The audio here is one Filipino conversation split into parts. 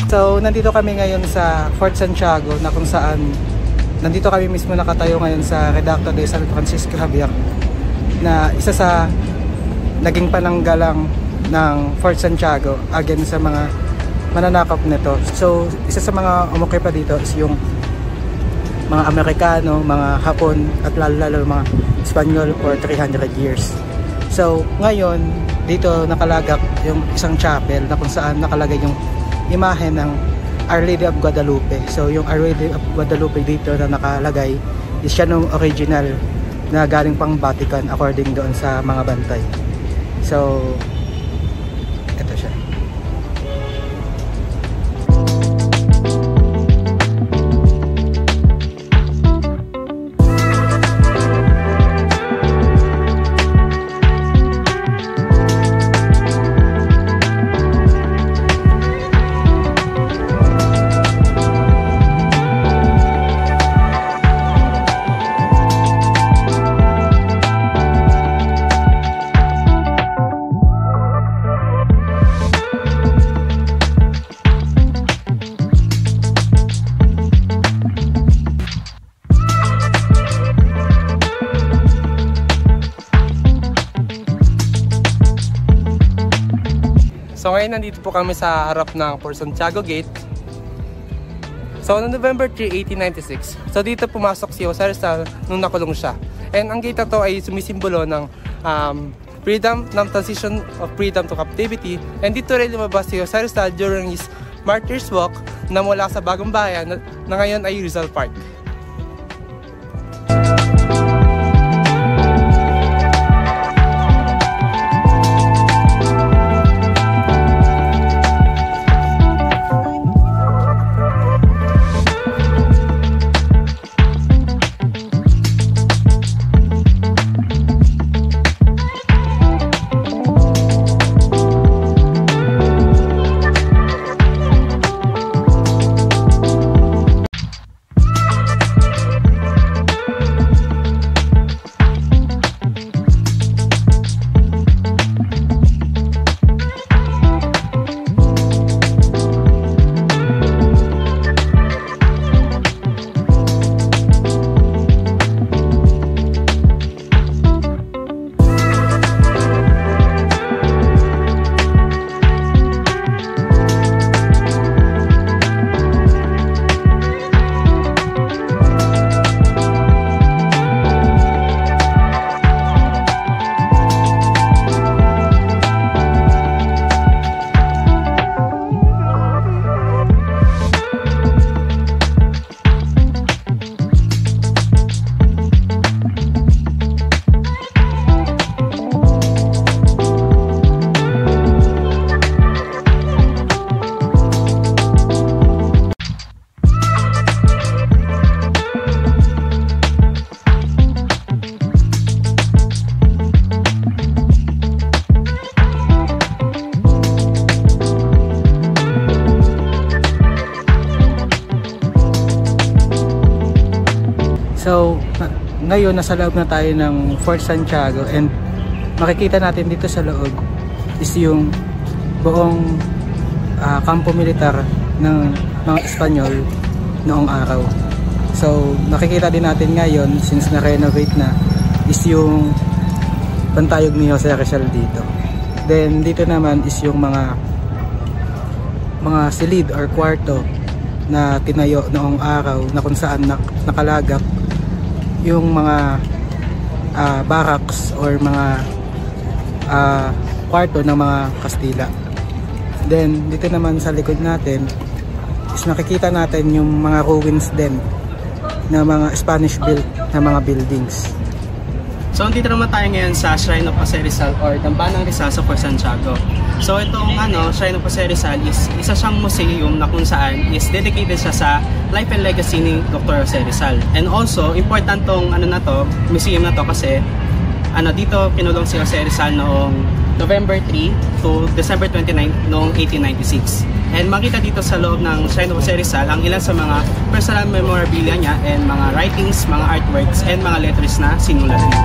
So, nandito kami ngayon sa Fort Santiago na kung saan nandito kami mismo nakatayo ngayon sa Reducto de San Francisco Javier na isa sa naging pananggalang ng Fort Santiago against sa mga mananakop nito. So, isa sa mga umukay pa dito is yung mga Amerikano, mga Hapon at lalo mga Espanyol for 300 years. So, ngayon dito nakalagak yung isang chapel na kung saan nakalagay yung imahe ng Our Lady of Guadalupe. So yung Our Lady of Guadalupe dito na nakalagay is siya nung original na galing pang Vatican according doon sa mga bantay. So ito siya. So ngayon nandito po kami sa harap ng Fort Santiago Gate. So noong November 3, 1896, so dito pumasok si Jose Rizal nung nakulong siya. And ang gate na to ay sumisimbolo ng freedom, ng transition of freedom to captivity. And dito rin lumabas si Jose Rizal during his martyr's walk na mula sa Bagong Bayan na ngayon ay Rizal Park. So, ngayon nasa loob na tayo ng Fort Santiago and makikita natin dito sa loob is yung buong kampo militar ng mga Espanyol noong araw. So, nakikita din natin ngayon since na-renovate na is yung pantayog ni Jose Rizal dito. Then, dito naman is yung mga silid or kwarto na tinayo noong araw na kung saan nakalagak yung mga barracks or mga kwarto ng mga Kastila. Then dito naman sa likod natin is nakikita natin yung mga ruins din na mga Spanish built na mga buildings. So dito naman tayo ngayon sa Shrine of Jose Rizal or Dambanang Rizal sa Fort Santiago. So itong Shrine of Jose Rizal is isa siyang museum na kung saan is dedicated siya sa life and legacy ni Dr. Jose Rizal. And also, important tong museum na to kasi dito kinulong si Jose Rizal noong November 3 to December 29 noong 1896. And makita dito sa loob ng Shrine of Jose Rizal ang ilan sa mga personal memorabilia niya and mga writings, mga artworks, and mga letters na sinulat niya.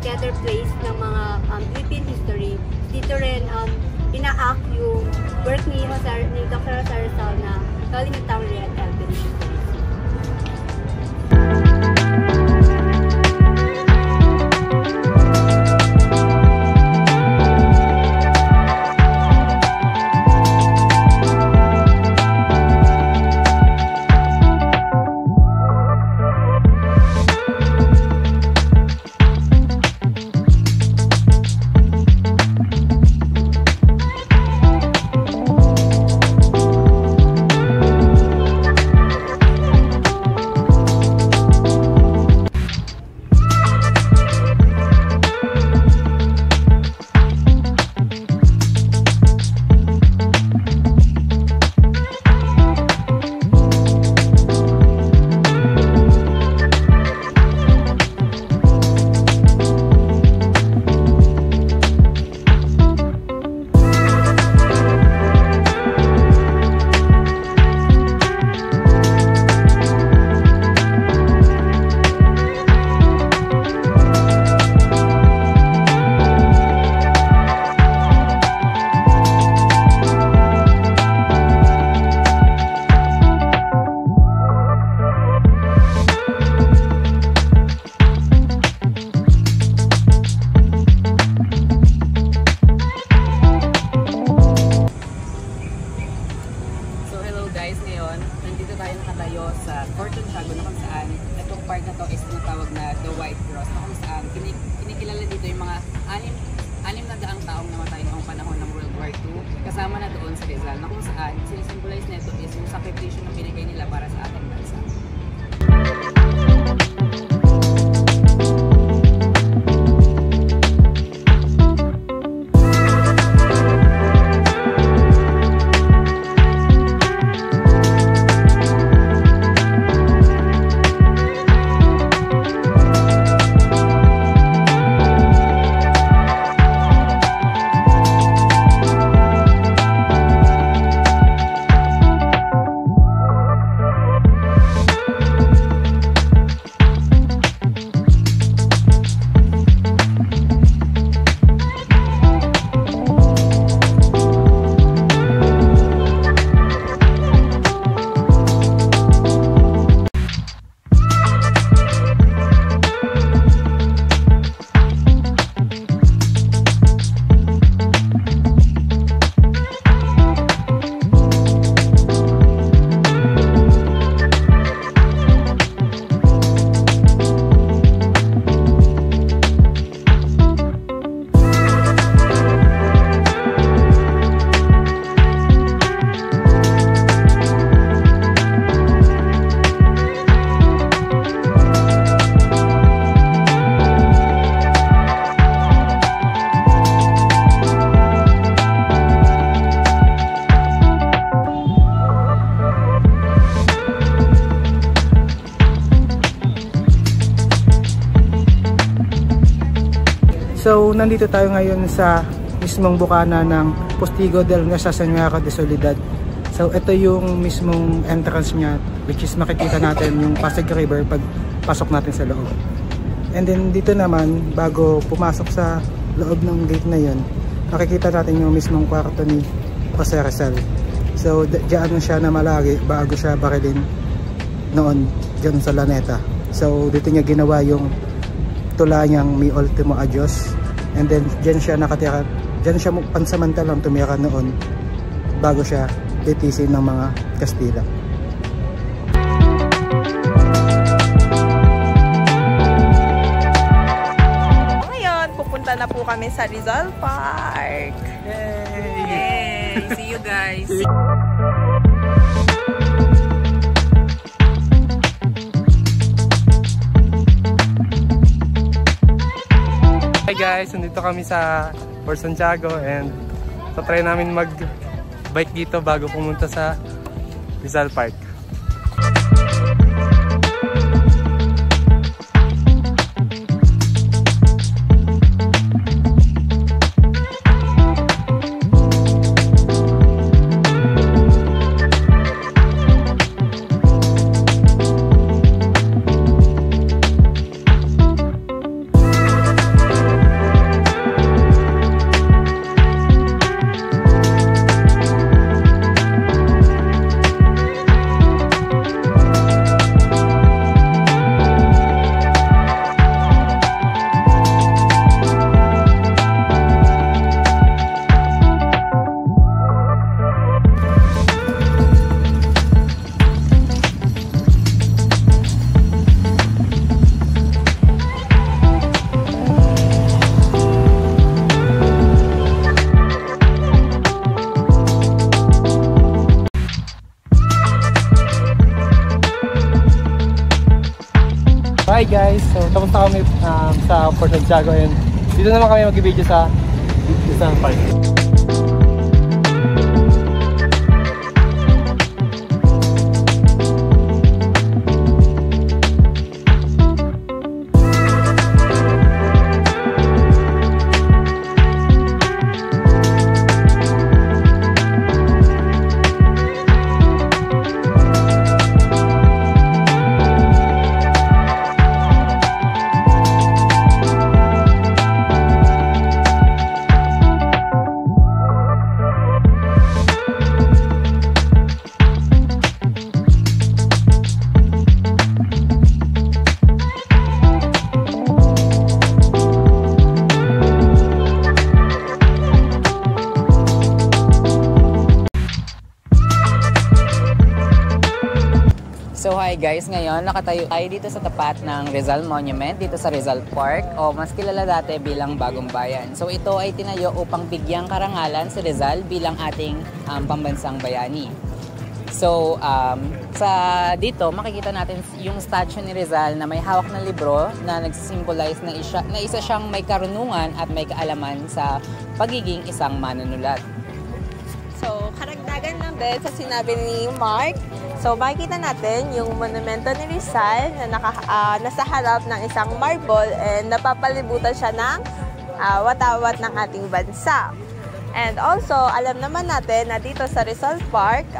theater plays ng mga Philippine history. Dito rin ina-act yung work ni Dr. Rosario Rizal na Kalimitang Red Elvin. Sa Fort Santiago na kung saan itong part na to is tinatawag na The White Cross na kung saan kinikilala dito yung mga anim na daang taong namatay noong panahon ng World War II kasama na doon sa Rizal na kung saan sinisimbolize nito is yung sakripisyo na binigay nila para sa ating bansa. So, nandito tayo ngayon sa mismong bukana ng Postigo del Nuestra Señora de Soledad. So, ito yung mismong entrance niya, which is makikita natin yung Pasig River pag pasok natin sa loob. And then dito naman, bago pumasok sa loob ng gate na yun, makikita natin yung mismong kwarto ni Jose Rizal. So, diyan siya namalagi bago siya barilin noon dyan sa Laneta. So, dito niya ginawa yung tula niyang Mi Ultimo Adios, and then dyan siya nakatira, dyan siya pansamantalang tumira noon bago siya titisin ng mga Kastila. Ngayon pupunta na po kami sa Rizal Park. Yay! Yay! See you guys. Hi guys, nandito kami sa Fort Santiago and try namin mag-bike dito bago pumunta sa Rizal Park. hi guys! So tapos na kami sa Fort Santiago and dito naman kami mag-video sa Rizal Park. So hi guys, ngayon nakatayo tayo dito sa tapat ng Rizal Monument dito sa Rizal Park o mas kilala dati bilang Bagong Bayan. So ito ay tinayo upang bigyang karangalan si Rizal bilang ating pambansang bayani. So sa dito makikita natin yung statue ni Rizal na may hawak na libro na nagsisimbolize na isa siyang may karunungan at may kaalaman sa pagiging isang manunulat. So, karagdagan lang din sa sinabi ni Mark. So, makikita natin yung monumento ni Rizal na nasa harap ng isang marble and napapalibutan siya ng watawat ng ating bansa. And also, alam naman natin na dito sa Rizal Park,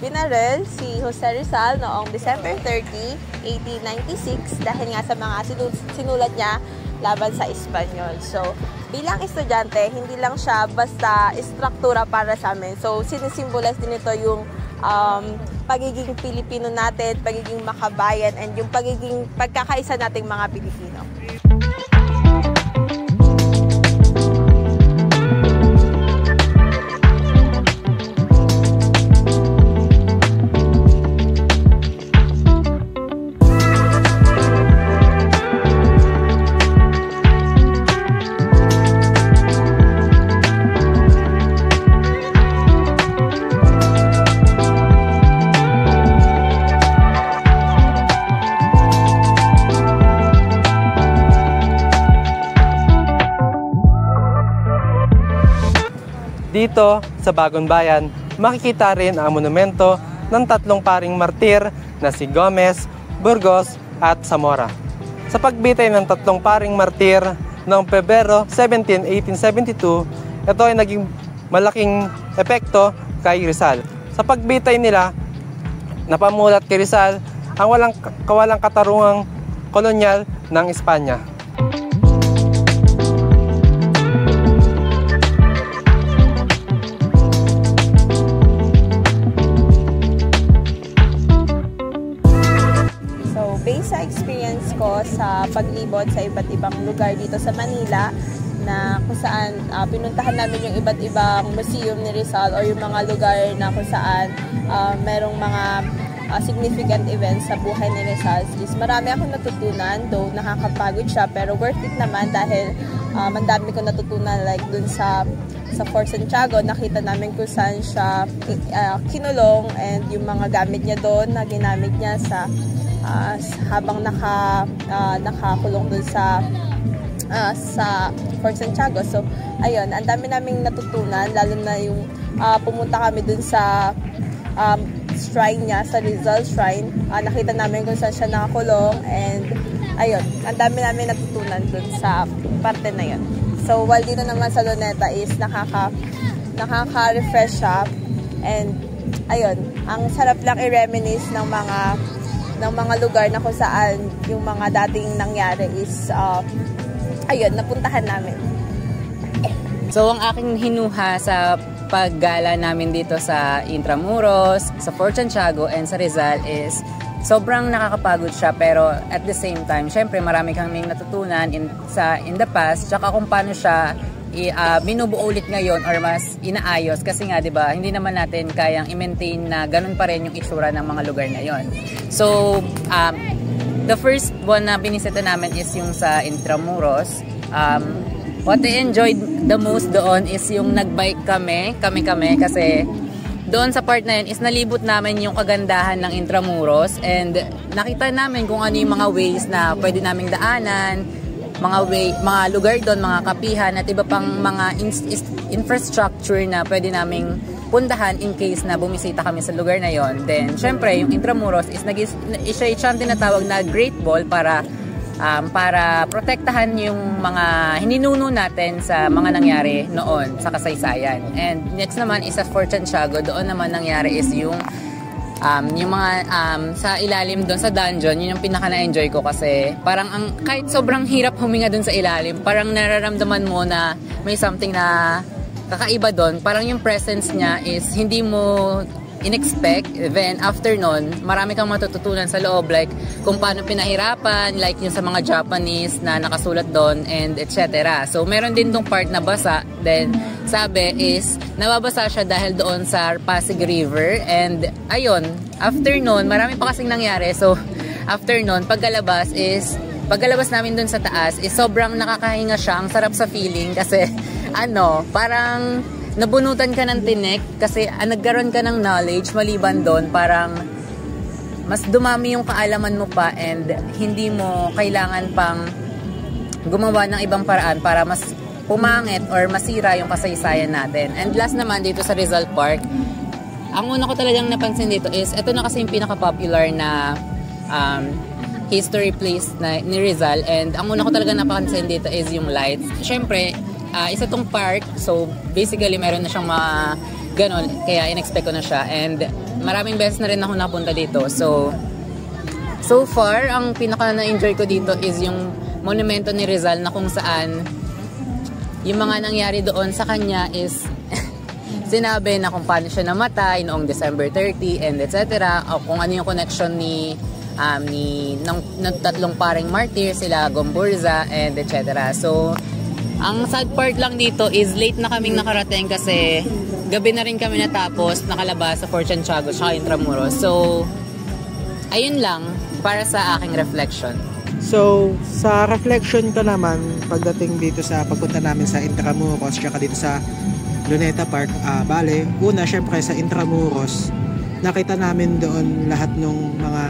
binaril si Jose Rizal noong December 30, 1896 dahil nga sa mga sinulat niya laban sa Espanyol. So, bilang estudyante, hindi lang siya basta istruktura para sa amin. So, sinisimbolize din ito yung pagiging Pilipino natin, pagiging makabayan, and yung pagiging pagkakaisa nating mga Pilipino. Dito sa Bagong Bayan, makikita rin ang monumento ng tatlong paring martir na si Gomez, Burgos at Zamora. Sa pagbitay ng tatlong paring martir noong Pebrero 17, 1872, ito ay naging malaking epekto kay Rizal. Sa pagbitay nila, napamulat kay Rizal ang kawalang katarungang kolonyal ng Espanya. Based sa experience ko sa paglibot sa iba't ibang lugar dito sa Manila, na kung saan pinuntahan namin yung iba't ibang museum ni Rizal or yung mga lugar na kung saan merong mga significant events sa buhay ni Rizal, is marami akong natutunan, though nakakapagod siya, pero worth it naman dahil mandami ko natutunan, like dun sa Fort Santiago, nakita namin kung saan siya kinulong and yung mga gamit niya doon na ginamit niya sa habang nakakulong dun sa Fort Santiago. So, ayun, ang dami naming natutunan, lalo na yung pumunta kami dun sa shrine niya, sa Rizal Shrine. Nakita namin kung saan siya nakakulong and ayun, ang dami namin natutunan dun sa parte na yun. So, while dito naman sa Luneta is nakaka-refresh siya and ayun, ang sarap lang i-reminisce ng mga lugar na kung saan yung mga dating nangyari is ayun, napuntahan namin. So, ang aking hinuha sa paggala namin dito sa Intramuros, sa Fort Santiago, and sa Rizal is sobrang nakakapagod siya, pero at the same time, syempre marami kaming natutunan in the past, tsaka kung paano siya binubuo ulit ngayon or mas inaayos kasi nga 'di ba hindi naman natin kayang i-maintain na ganun pa rin yung itsura ng mga lugar na yon. So the first one na binisita namin is yung sa Intramuros. What I enjoyed the most doon is yung nagbike kami kasi doon sa part na yun is nalibot namin yung kagandahan ng Intramuros and nakita namin kung ano yung mga ways na pwede naming daanan, mga lugar doon, mga kapihan at iba pang mga infrastructure na pwede naming puntahan in case na bumisita kami sa lugar na yon. Then syempre yung Intramuros is siyang tinatawag na Great Ball para protektahan yung mga hininuno natin sa mga nangyari noon sa kasaysayan. And next naman is sa Fort Santiago. Doon naman nangyari is yung mga sa ilalim doon sa dungeon. Yun yung pinaka na-enjoy ko kasi parang kahit sobrang hirap huminga doon sa ilalim, parang nararamdaman mo na may something na kakaiba doon. Parang yung presence niya is hindi mo in-expect. Then after nun, marami kang matututunan sa loob, like kung paano pinahirapan, like yung sa mga Japanese na nakasulat doon and etc. So meron din tong part na basa. Then sabi is nababasa siya dahil doon sa Pasig River. And ayun, after nun, marami pa kasing nangyari. So after nun, pagkalabas namin doon sa taas is sobrang nakakahinga siya. Ang sarap sa feeling kasi parang nabunutan ka ng tinik kasi nagkaroon ka ng knowledge maliban doon, parang mas dumami yung kaalaman mo pa and hindi mo kailangan pang gumawa ng ibang paraan para mas pumangit or masira yung kasaysayan natin. And last naman dito sa Rizal Park, ang una ko talagang napansin dito is ito na kasi yung pinaka-popular na history place ni Rizal, and ang una ko talagang napansin dito is yung lights. Syempre isa tong park, so basically meron na siyang mga ganon, kaya in-expect ko na siya and maraming beses na rin ako napunta dito. So far, ang pinaka na-enjoy ko dito is yung monumento ni Rizal na kung saan yung mga nangyari doon sa kanya is sinabi na kung paano siya namatay noong December 30 and etc. O kung ano yung connection ng tatlong paring martyr, sila Gomburza and etc. So ang sad part lang dito is late na kaming nakarating kasi gabi na rin kami natapos nakalabas sa Fort Santiago at Intramuros. So ayun lang para sa aking reflection. So sa reflection ko naman pagdating dito sa pagpunta namin sa Intramuros at dito sa Luneta Park, bale, una syempre sa Intramuros nakita namin doon lahat ng mga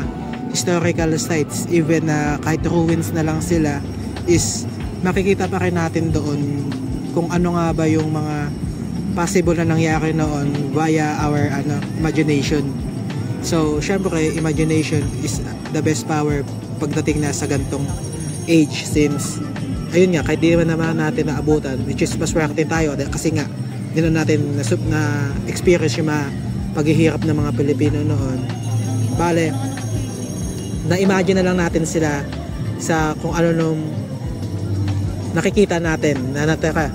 historical sites, even na kahit ruins na lang sila is makikita pa rin natin doon kung ano nga ba yung mga possible na nangyari noon via our imagination. So syempre imagination is the best power pagdating na sa gantong age, since ayun nga, kahit di naman natin naabutan, which is maswerte tayo kasi nga di na natin na experience yung mga paghihirap ng mga Pilipino noon. Bale, na-imagine na lang natin sila sa kung ano nung nakikita natin na natira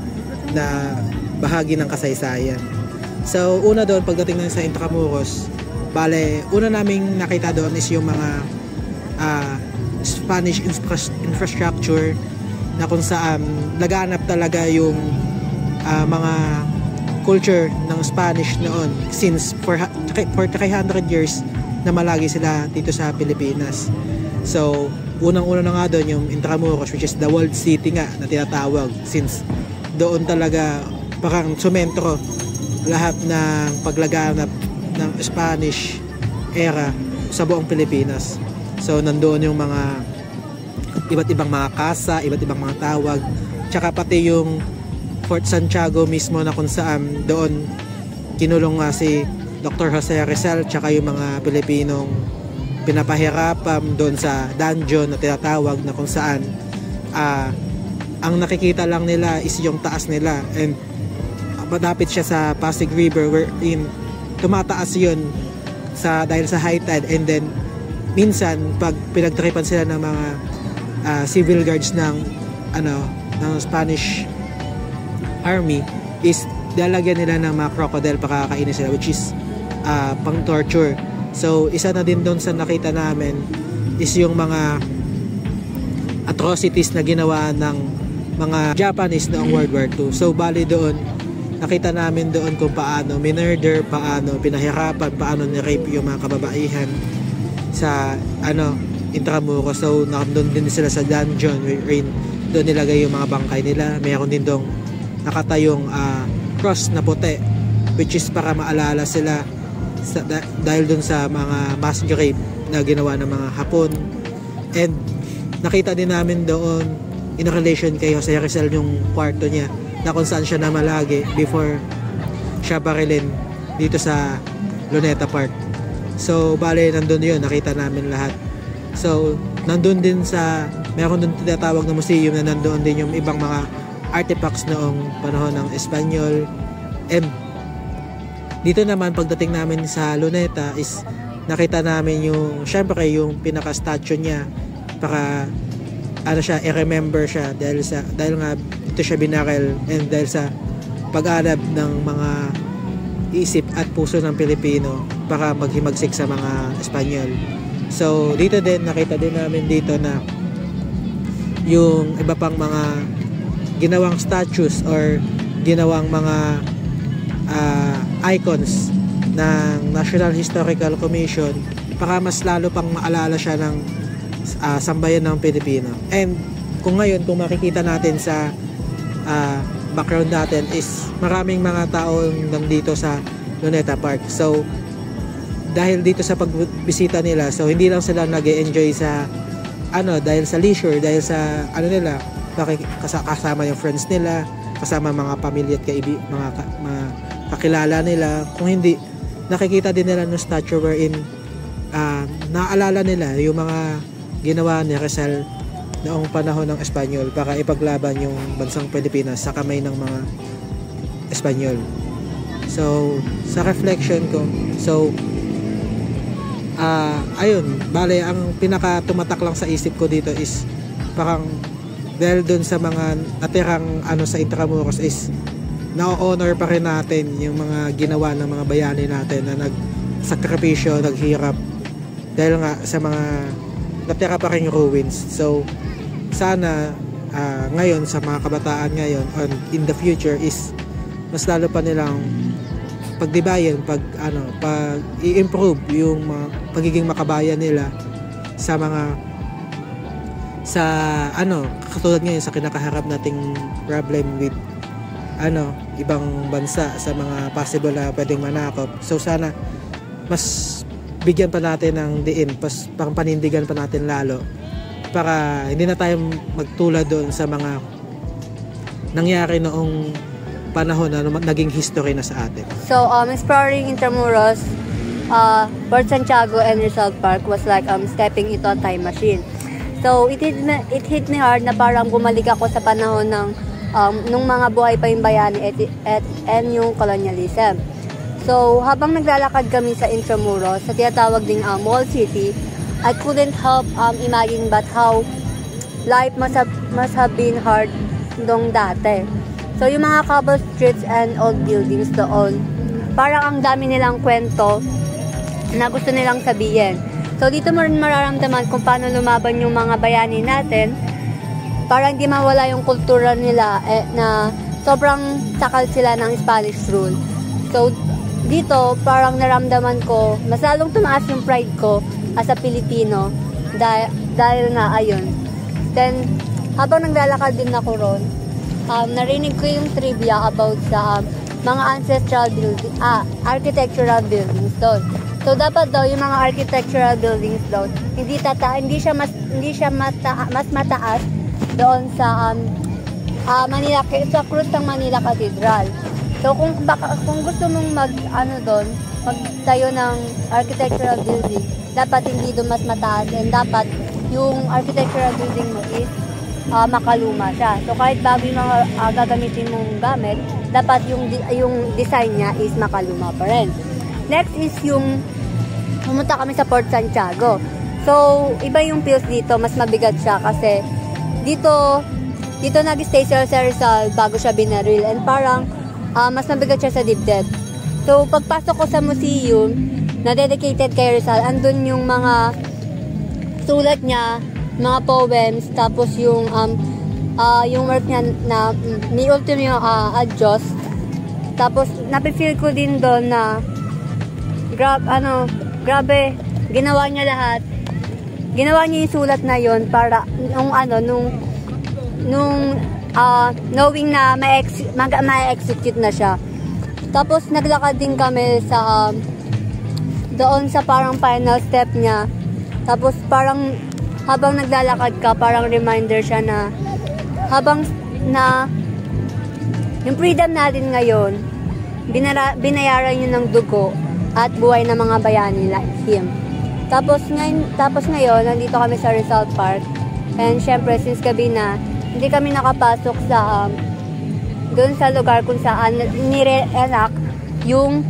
na bahagi ng kasaysayan. So una doon pagdating na sa Intramuros, bale una naming nakita doon is yung mga Spanish infrastructure na kung saan laganap talaga yung mga culture ng Spanish noon since for 300 years na malagi sila dito sa Pilipinas. So unang-una na nga doon yung Intramuros, which is the walled city nga na tinatawag, since doon talaga parang sumentro lahat ng paglaganap ng Spanish era sa buong Pilipinas. So nandoon yung mga iba't ibang mga kasa, iba't ibang mga tawag, tsaka pati yung Fort Santiago mismo na kung saan doon kinulong nga si Dr. Jose Rizal tsaka yung mga Pilipinong pinapahirapan doon sa dungeon na tinatawag na kung saan ang nakikita lang nila is yung taas nila, and malapit siya sa Pasig River wherein tumataas yun dahil sa high tide, and then minsan pag pinagtripan sila ng mga civil guards ng Spanish army is dalagyan nila ng mga crocodile pakakainin sila, which is pang torture. So isa na din doon sa nakita namin is yung mga atrocities na ginawa ng mga Japanese noong World War II. So bali doon nakita namin doon kung paano minurder, paano pinahirapan, paano ni-rape yung mga kababaihan sa Intramuros. So nandun din sila sa dungeon wherein doon nilagay yung mga bangkay nila. Mayroon din doon nakatayong cross na puti, which is para maalala sila dahil dun sa mga mass grave na ginawa ng mga Hapon. And nakita din namin doon in relation kay Jose Rizal yung kwarto niya na kung saan siya namalagi before siya barilin dito sa Luneta Park. So bale nandun yun, nakita namin lahat. So nandun din meron dun tinatawag na museum na nandun din yung ibang mga artifacts noong panahon ng Espanyol. And dito naman pagdating namin sa Luneta is nakita namin yung syempre yung pinaka-statue niya para i-remember siya dahil nga dito siya binaril and dahil sa pag-alab ng mga isip at puso ng Pilipino para maghimagsik sa mga Espanyol. So dito din nakita din namin dito na yung iba pang mga ginawang statues or ginawang mga icons ng National Historical Commission para mas lalo pang maalala siya ng sambayan ng Pilipino. And kung makikita natin sa background natin is maraming mga taong nandito sa Luneta Park. So dahil dito sa pagbisita nila, so hindi lang sila nag-enjoy sa dahil sa leisure, dahil sa nila, kasama yung friends nila, kasama mga pamilya at mga kakilala nila. Kung hindi, nakikita din nila ng statue wherein naalala nila yung mga ginawa ni Rizal noong panahon ng Espanyol para ipaglaban yung bansang Pilipinas sa kamay ng mga Espanyol. So sa reflection ko, ayun, bale ang pinaka tumatak lang sa isip ko dito is parang dahil dun sa mga natirang sa Intramuros is na-honor pa rin natin yung mga ginawa ng mga bayani natin na nagsakripisyo, naghirap dahil nga sa mga natira pa rin ruins. So sana ngayon sa mga kabataan ngayon or in the future is mas lalo pa nilang pagdibayan, i-improve yung pagiging makabayan nila sa katulad ngayon sa kinakaharap nating problem with ibang bansa sa mga possible na pwedeng manakop. So sana mas bigyan pa natin ng diin, pang panindigan pa natin lalo para hindi na tayo magtulad doon sa mga nangyari noong panahon na naging history na sa atin. So exploring Intramuros, Fort Santiago and Rizal Park was like stepping into a time machine. So it hit me hard na parang bumalik ako sa panahon ng nung mga buhay pa yung bayani and yung colonialism. So habang naglalakad kami sa Intramuros, sa tinatawag ding Mall City, I couldn't help imagine but how life must have been hard nung dati. So yung mga cobble streets and old buildings doon, parang ang dami nilang kwento na gusto nilang sabihin. So dito mo rin mararamdaman kung paano lumaban yung mga bayani natin. Parang di mawala yung kultura nila na sobrang takal sila ng Spanish rule. So dito parang naramdaman ko, mas lalong tumaas yung pride ko as a Pilipino dahil nga ayun. Then habang naglalakad din ako ron, narinig ko yung trivia about sa mga ancestral architectural buildings doon. So dapat daw yung mga architectural buildings doon hindi siya mas mataas doon sa Manila, sa Cruz ng Manila Cathedral. So kung gusto mong magtayo ng architectural building, dapat hindi doon mas mataas and dapat yung architectural building mo is makaluma siya. So kahit bago yung mga gagamitin mong gamit, dapat yung design niya is makaluma pa rin. Next is yung pumunta kami sa Fort Santiago. So iba yung feels dito, mas mabigat siya kasi dito nag-stay si Rizal bago siya binaril and parang mas mabigat siya sa dibdib. So pagpasok ko sa museum na dedicated kay Rizal, andun yung mga sulat niya, mga poems, tapos yung work niya na ni Ultimo Adjust. Tapos napifeel ko din doon na grabe, ginawa niya lahat. Ginawa niya yung sulat na yon para knowing na ma-execute na siya. Tapos naglakad din kami sa doon sa parang final step niya. Tapos parang habang naglalakad ka, parang reminder siya na habang na yung freedom natin ngayon, binayaran yun ng dugo at buhay ng mga bayani like him. Tapos ngayon, nandito kami sa Rizal Park. And syempre, since gabi na, hindi kami nakapasok sa doon sa lugar kung saan nire-enact yung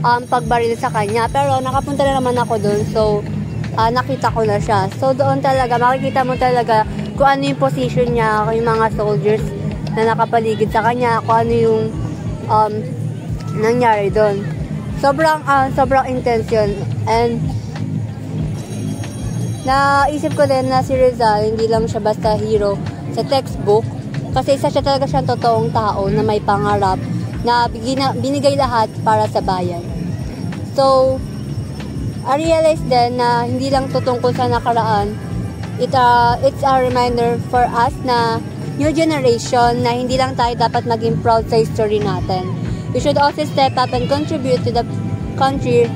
pagbaril sa kanya. Pero nakapunta na naman ako doon, so nakita ko na siya. So doon talaga, makikita mo talaga kung ano yung position niya, yung mga soldiers na nakapaligid sa kanya, kung ano yung nangyari doon. Sobrang intense yun. And naisip ko din na si Rizal, hindi lang siya basta hero sa textbook, kasi isa siya talaga siyang totoong tao na may pangarap na binigay lahat para sa bayan. So, I realized din na hindi lang tutungkol sa nakaraan. It's a reminder for us na new generation na hindi lang tayo dapat maging proud sa history natin. We should also step up and contribute to the country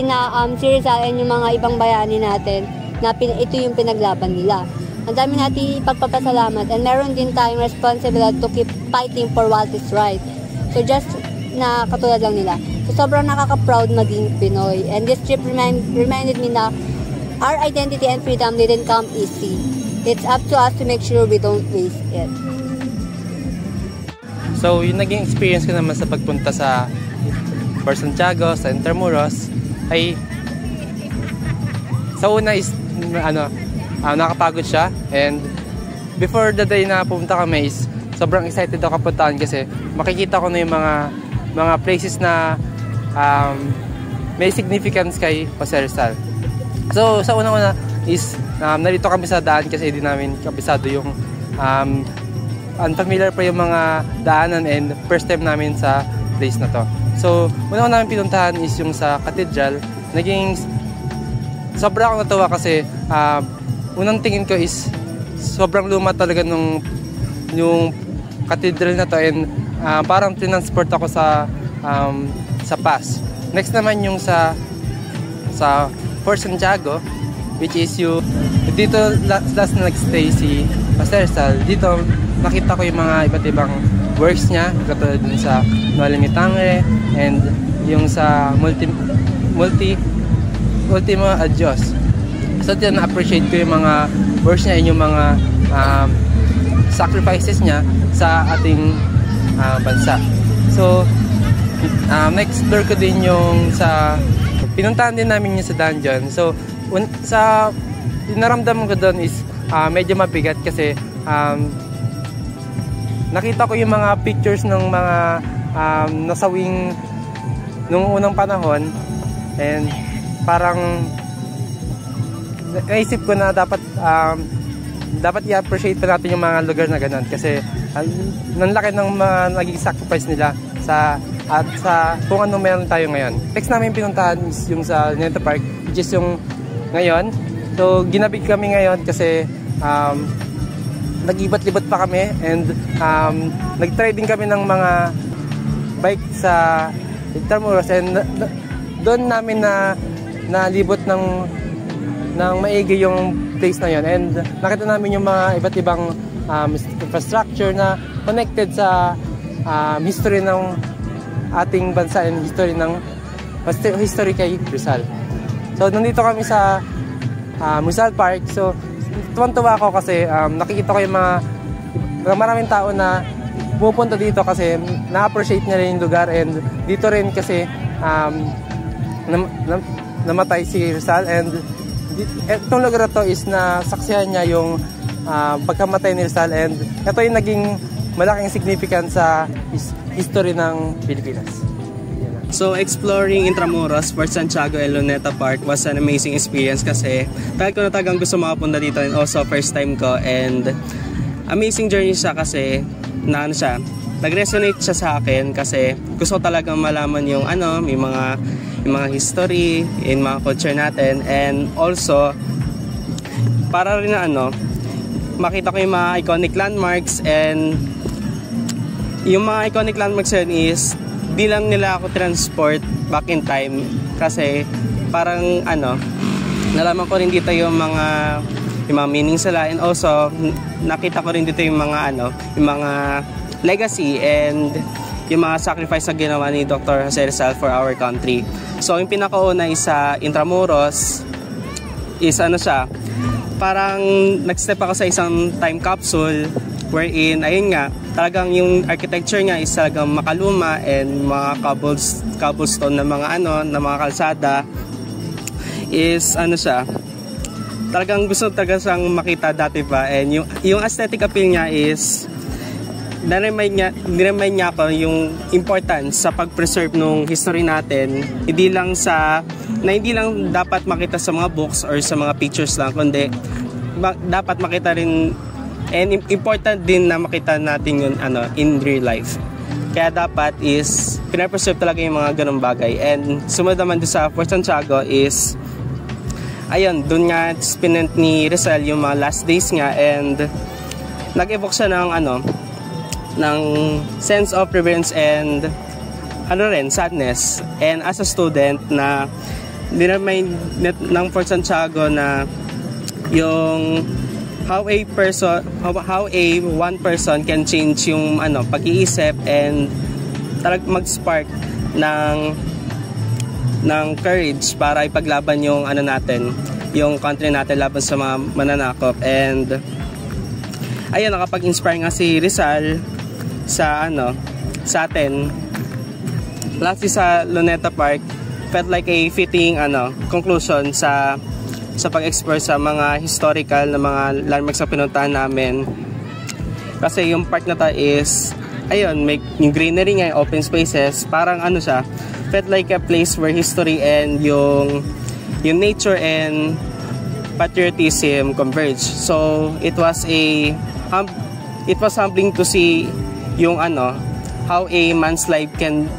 na si Rizal and yung mga ibang bayani natin na ito yung pinaglaban nila. Ang dami natin ipagpapasalamat, and meron din tayong responsibility to keep fighting for what is right. So just na katulad lang nila. So sobrang nakaka-proud maging Pinoy, and this trip reminded me na our identity and freedom didn't come easy. It's up to us to make sure we don't waste it. So yung naging experience ko naman sa pagpunta sa Fort Santiago, sa Intramuros, ay sa una is nakapagod siya, and before the day na pumunta kami is sobrang excited ako kapuntahan kasi makikita ko na yung mga places na may significance kay Jose Rizal. So sa una is narito kami sa daan kasi hindi namin kabisado yung unfamiliar pa yung mga daanan, and first time namin sa place na to. So una namin pinuntahan is yung sa cathedral. Naging sobra akong natuwa kasi unang tingin ko is sobrang luma talaga yung cathedral na to, and parang tinransport ako sa past. Next naman yung sa Fort Santiago, which is yung dito last na nagstay si Jose Rizal. Dito nakita ko yung mga iba't ibang works niya, katulad dun sa Noa Limitangre and yung sa Ultimo Adios. So dito na-appreciate ko yung mga works niya and yung mga sacrifices niya sa ating bansa. So na-explore ko din yung sa pinuntahan din namin yung sa dungeon. So sa naramdaman ko doon is medyo mabigat kasi nakita ko yung mga pictures ng mga nasawing nung unang panahon, and parang naisip ko na dapat i-appreciate pa natin yung mga lugar na ganun kasi nanlaki ng mga naging sacrifice nila sa kung ano meron tayo ngayon. Next namin pinuntahan is yung sa Luneta Park, which is yung ngayon. So ginabig kami ngayon kasi nag-ibat-libat pa kami, and nag-try din kami ng mga bike sa Intramuros, and doon namin nalibot ng maigi yung place na yon, and nakita namin yung mga iba't ibang infrastructure na connected sa history ng ating bansa and history kay Rizal. So nandito kami sa Rizal Park. So tuwan-tuwa ako kasi nakikita ko yung mga maraming tao na pupunta dito kasi na-appreciate nila yung lugar, and dito rin kasi namatay si Rizal, and itong lugar na to is nasaksihan niya yung pagkamatay ni Rizal, and ito yung naging malaking significance sa history ng Pilipinas. So, exploring Intramuros, Fort Santiago, and Luneta Park was an amazing experience kasi tagal ko na tagang gusto makapunta dito, and also first time ko, and amazing journey siya kasi nag-resonate siya sa akin kasi gusto talagang malaman yung may mga history in mga culture natin, and also para rin na makita ko yung mga iconic landmarks, and yung mga iconic landmarks yun is di lang nila ako transport back in time kasi parang nalaman ko rin dito yung mga meaning sila, and also nakita ko rin dito yung mga legacy and yung mga sacrifice na ginawa ni Dr. Jose Rizal for our country. So yung pinakauna is sa Intramuros is parang nag-step ako sa isang time capsule wherein ayun nga, talagang yung architecture niya is talagang makaluma and mga cobblestone na mga kalsada is talagang gusto talaga siyang makita dati pa, and yung aesthetic appeal niya is niremind niya ako yung importance sa pag-preserve nung history natin, hindi lang dapat makita sa mga books or sa mga pictures lang, kundi dapat makita rin, and important din na makita natin yun in real life. Kaya dapat is pinapreserve talaga yung mga ganung bagay. And sumunod naman doon sa Fort Santiago is ayun, doon nga spinent ni Rizal yung mga last days nga, and nag-evoke siya ng sense of reverence and sadness. And as a student na dinamind ng Fort Santiago na yung how one person can change yung pag-iisip and mag-spark ng courage para ipaglaban yung yung country natin laban sa mga mananakop. And ayun, nakapag-inspire nga si Rizal sa atin. Lastly, sa Luneta Park, felt like a fitting conclusion sa pag-explore sa mga historical na mga landmarks na pinuntahan namin. Kasi yung park na to is ayun, may yung greenery nga, open spaces, parang felt like a place where history and yung nature and patriotism converge. So it was humbling to see yung how a man's life can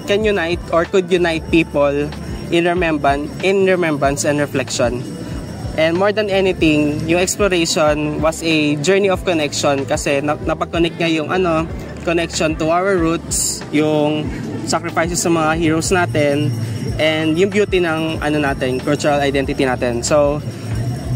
unite or could unite people in remembrance and reflection. And more than anything, yung exploration was a journey of connection kasi napag-connect nga yung connection to our roots, yung sacrifices sa mga heroes natin, and yung beauty ng cultural identity natin. So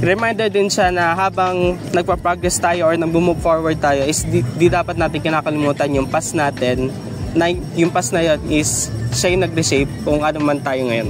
reminder din siya na habang nagpa-progress tayo or nag-move forward tayo is di dapat natin kinakalimutan yung past natin, na yung past na yun is siya yung nag-reshape kung ano man tayo ngayon.